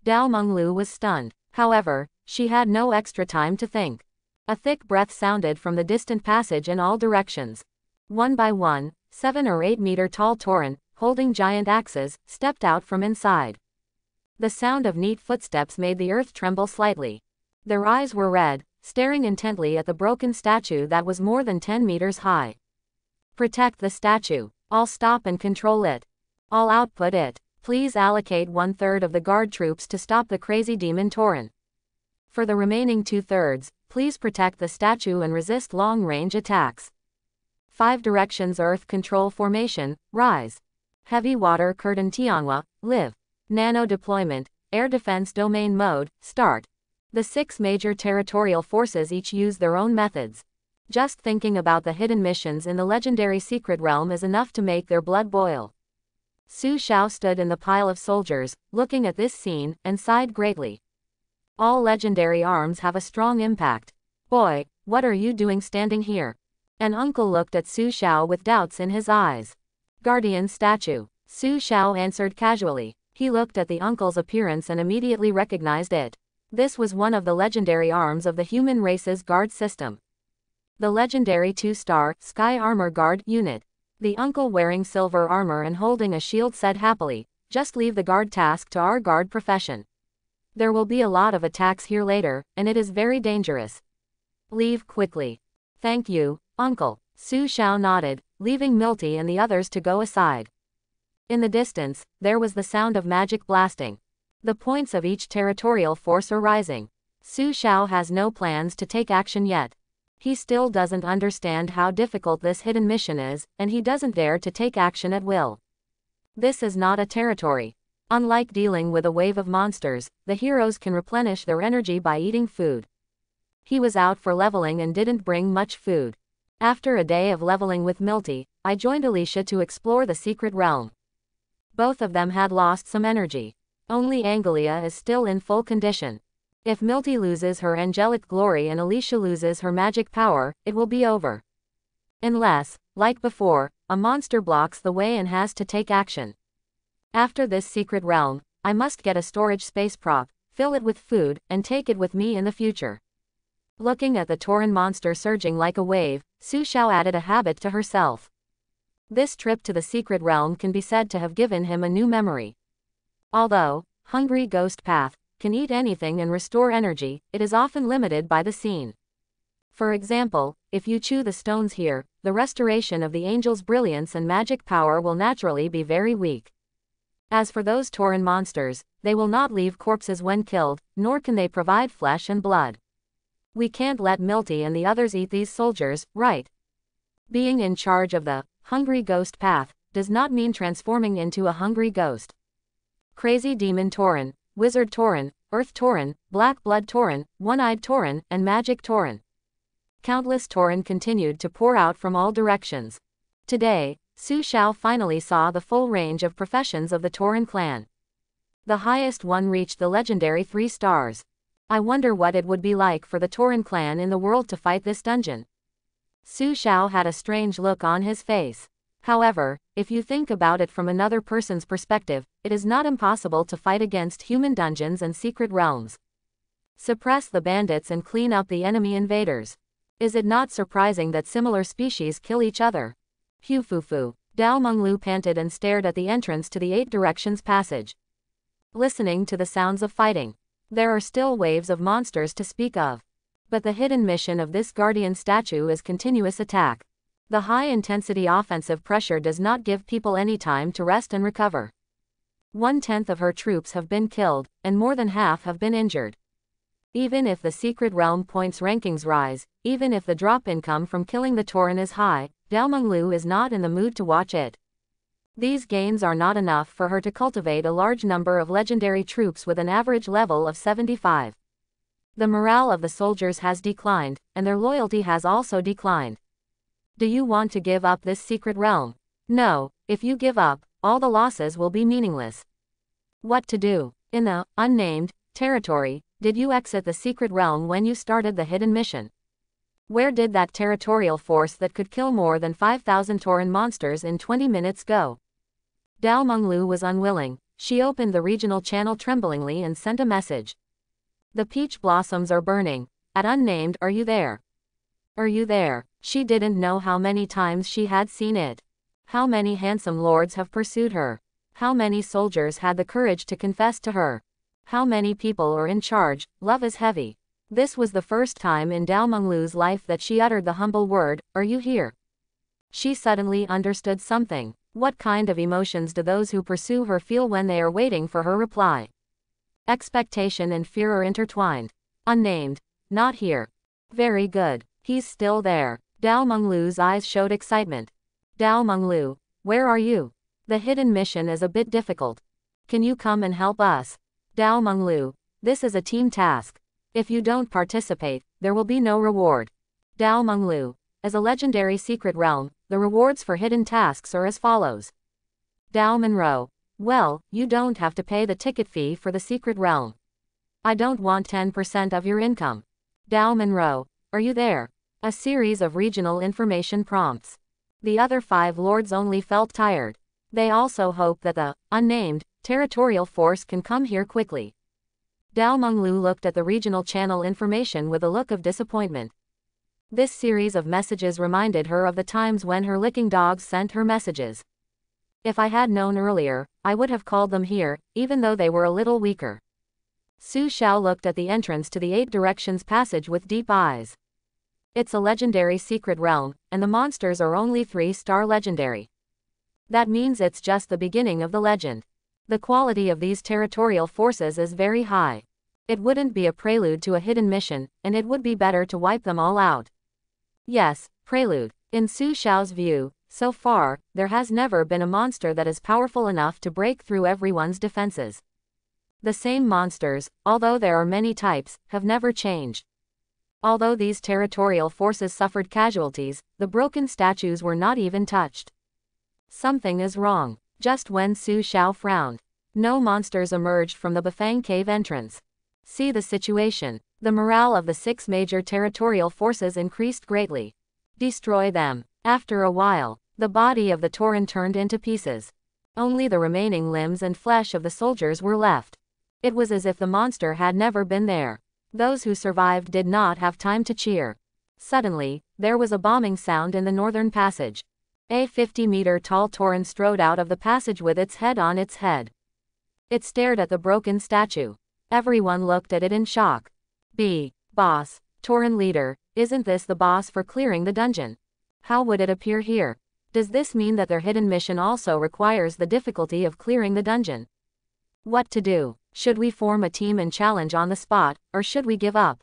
A: Dao Menglu was stunned. However, she had no extra time to think. A thick breath sounded from the distant passage in all directions. One by one, 7 or 8 meter tall Tauren, holding giant axes, stepped out from inside. The sound of neat footsteps made the earth tremble slightly. Their eyes were red, staring intently at the broken statue that was more than 10 meters high. Protect the statue. I'll stop and control it. I'll output it. Please allocate 1/3 of the guard troops to stop the crazy demon Torin. For the remaining 2/3, please protect the statue and resist long-range attacks. 5 directions Earth Control Formation, Rise. Heavy Water Curtain Tianhua, Live. Nano Deployment, Air Defense Domain Mode, Start. The 6 major territorial forces each use their own methods. Just thinking about the hidden missions in the legendary secret realm is enough to make their blood boil. Su Xiao stood in the pile of soldiers, looking at this scene, and sighed greatly. All legendary arms have a strong impact. Boy, what are you doing standing here? An uncle looked at Su Xiao with doubts in his eyes. Guardian statue. Su Xiao answered casually. He looked at the uncle's appearance and immediately recognized it. This was one of the legendary arms of the human race's guard system. The legendary 2-star Sky Armor Guard unit. The uncle wearing silver armor and holding a shield said happily, "Just leave the guard task to our guard profession. There will be a lot of attacks here later, and it is very dangerous. Leave quickly." "Thank you, uncle." Su Xiao nodded, leaving Milty and the others to go aside. In the distance, there was the sound of magic blasting. The points of each territorial force are rising. Su Xiao has no plans to take action yet. He still doesn't understand how difficult this hidden mission is, and he doesn't dare to take action at will. This is not a territory. Unlike dealing with a wave of monsters, the heroes can replenish their energy by eating food. He was out for leveling and didn't bring much food. After a day of leveling with Milty, I joined Alicia to explore the secret realm. Both of them had lost some energy. Only Angelia is still in full condition. If Milty loses her angelic glory and Alicia loses her magic power, it will be over. Unless, like before, a monster blocks the way and has to take action. After this secret realm, I must get a storage space prop, fill it with food, and take it with me in the future. Looking at the Tauren monster surging like a wave, Su Xiao added a habit to herself. This trip to the secret realm can be said to have given him a new memory. Although, Hungry Ghost Path can eat anything and restore energy, it is often limited by the scene. For example, if you chew the stones here, the restoration of the angel's brilliance and magic power will naturally be very weak. As for those Tauren monsters, they will not leave corpses when killed, nor can they provide flesh and blood. We can't let Milty and the others eat these soldiers, right? Being in charge of the Hungry Ghost Path does not mean transforming into a hungry ghost. Crazy Demon Tauren, Wizard Tauren, Earth Tauren, Black Blood Tauren, One-Eyed Tauren, and Magic Tauren. Countless Tauren continued to pour out from all directions. Today, Su Xiao finally saw the full range of professions of the Tauren clan. The highest one reached the legendary 3 stars. I wonder what it would be like for the Tauren clan in the world to fight this dungeon. Su Xiao had a strange look on his face. However, if you think about it from another person's perspective, it is not impossible to fight against human dungeons and secret realms. Suppress the bandits and clean up the enemy invaders. Is it not surprising that similar species kill each other? Hufufu. Dao Menglu panted and stared at the entrance to the 8 Directions passage. Listening to the sounds of fighting. There are still waves of monsters to speak of. But the hidden mission of this guardian statue is continuous attack. The high-intensity offensive pressure does not give people any time to rest and recover. 1/10 of her troops have been killed, and more than half have been injured. Even if the secret realm points rankings rise, even if the drop income from killing the Tauren is high, Dao Menglu is not in the mood to watch it. These gains are not enough for her to cultivate a large number of legendary troops with an average level of 75. The morale of the soldiers has declined, and their loyalty has also declined. Do you want to give up this secret realm? No, if you give up, all the losses will be meaningless. What to do? In the unnamed territory, did you exit the secret realm when you started the hidden mission? Where did that territorial force that could kill more than 5,000 Tauren monsters in 20 minutes go? Dao Menglu was unwilling. She opened the regional channel tremblingly and sent a message. The peach blossoms are burning. At unnamed, are you there? Are you there? She didn't know how many times she had seen it. How many handsome lords have pursued her? How many soldiers had the courage to confess to her? How many people are in charge? Love is heavy. This was the first time in Dao Menglu's life that she uttered the humble word, "Are you here?" She suddenly understood something. What kind of emotions do those who pursue her feel when they are waiting for her reply? Expectation and fear are intertwined. Unnamed. Not here. Very good. He's still there. Dao Menglu's eyes showed excitement. Dao Menglu, where are you? The hidden mission is a bit difficult. Can you come and help us? Dao Menglu, this is a team task. If you don't participate, there will be no reward. Dao Menglu, as a legendary secret realm, the rewards for hidden tasks are as follows. Dao Monroe, well, you don't have to pay the ticket fee for the secret realm. I don't want 10% of your income. Dao Monroe, are you there? A series of regional information prompts. The other 5 lords only felt tired. They also hope that the unnamed territorial force can come here quickly. Dao Menglu looked at the regional channel information with a look of disappointment. This series of messages reminded her of the times when her licking dogs sent her messages. If I had known earlier, I would have called them here, even though they were a little weaker. Su Xiao looked at the entrance to the 8 Directions passage with deep eyes. It's a legendary secret realm, and the monsters are only 3-star legendary. That means it's just the beginning of the legend. The quality of these territorial forces is very high. It wouldn't be a prelude to a hidden mission, and it would be better to wipe them all out. Yes, prelude. In Su Xiao's view, so far, there has never been a monster that is powerful enough to break through everyone's defenses. The same monsters, although there are many types, have never changed. Although these territorial forces suffered casualties, the broken statues were not even touched. Something is wrong. Just when Su Xiao frowned, no monsters emerged from the Bafang cave entrance. See the situation. The morale of the 6 major territorial forces increased greatly. Destroy them. After a while, the body of the Tauren turned into pieces. Only the remaining limbs and flesh of the soldiers were left. It was as if the monster had never been there. Those who survived did not have time to cheer. Suddenly, there was a bombing sound in the northern passage. A 50-meter-tall Tauren strode out of the passage with its head on its head. It stared at the broken statue. Everyone looked at it in shock. Boss. Tauren leader, isn't this the boss for clearing the dungeon? How would it appear here? Does this mean that their hidden mission also requires the difficulty of clearing the dungeon? What to do? Should we form a team and challenge on the spot, or should we give up?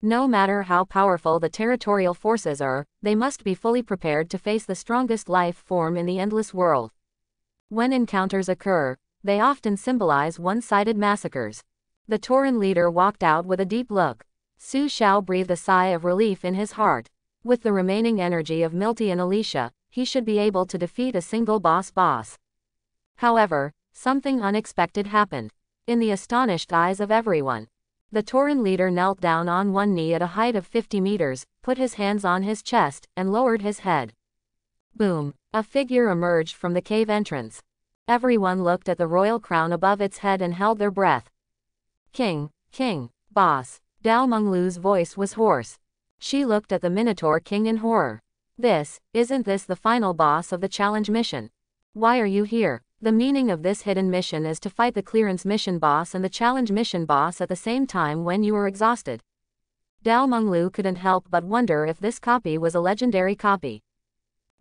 A: No matter how powerful the territorial forces are, they must be fully prepared to face the strongest life form in the endless world. When encounters occur, they often symbolize one-sided massacres. The Tauren leader walked out with a deep look. Su Xiao breathed a sigh of relief in his heart. With the remaining energy of Milty and Alicia, he should be able to defeat a single boss. However, something unexpected happened. In the astonished eyes of everyone, the Tauren leader knelt down on one knee at a height of 50 meters, put his hands on his chest, and lowered his head. Boom! A figure emerged from the cave entrance. Everyone looked at the royal crown above its head and held their breath. King, boss. Dao Menglu's voice was hoarse. She looked at the Minotaur King in horror. Isn't this the final boss of the challenge mission? Why are you here? The meaning of this hidden mission is to fight the clearance mission boss and the challenge mission boss at the same time when you are exhausted. Dao Menglu couldn't help but wonder if this copy was a legendary copy.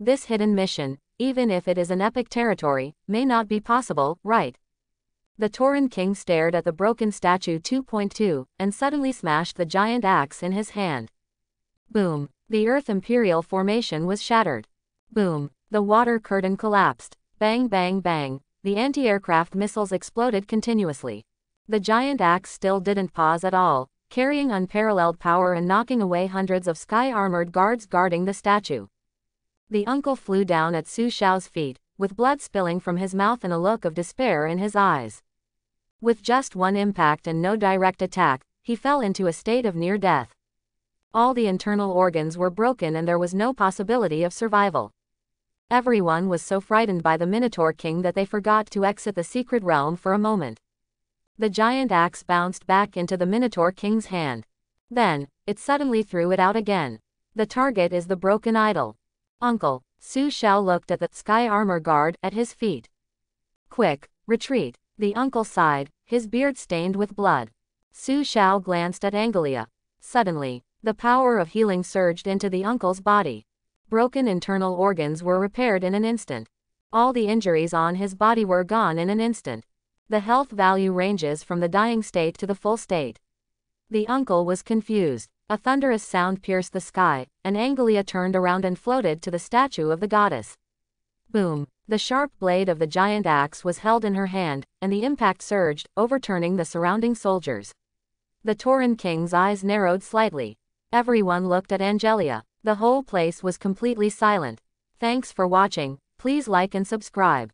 A: This hidden mission, even if it is an epic territory, may not be possible, right? The Tauren king stared at the broken statue 2.2, and suddenly smashed the giant axe in his hand. Boom! The Earth Imperial formation was shattered. Boom! The water curtain collapsed. Bang bang bang, the anti-aircraft missiles exploded continuously. The giant axe still didn't pause at all, carrying unparalleled power and knocking away hundreds of sky-armored guards guarding the statue. The uncle flew down at Su Xiao's feet, with blood spilling from his mouth and a look of despair in his eyes. With just one impact and no direct attack, he fell into a state of near death. All the internal organs were broken and there was no possibility of survival. Everyone was so frightened by the Minotaur King that they forgot to exit the secret realm for a moment. The giant axe bounced back into the Minotaur King's hand. Then, it suddenly threw it out again. The target is the broken idol. Uncle. Su Xiao looked at the sky armor guard at his feet. Quick, retreat. The uncle sighed, his beard stained with blood. Su Xiao glanced at Angelia. Suddenly, the power of healing surged into the uncle's body. Broken internal organs were repaired in an instant. All the injuries on his body were gone in an instant. The health value ranges from the dying state to the full state. The uncle was confused. A thunderous sound pierced the sky, and Angelia turned around and floated to the statue of the goddess. Boom! The sharp blade of the giant axe was held in her hand, and the impact surged, overturning the surrounding soldiers. The Tauren king's eyes narrowed slightly. Everyone looked at Angelia. The whole place was completely silent. Thanks for watching. Please like and subscribe.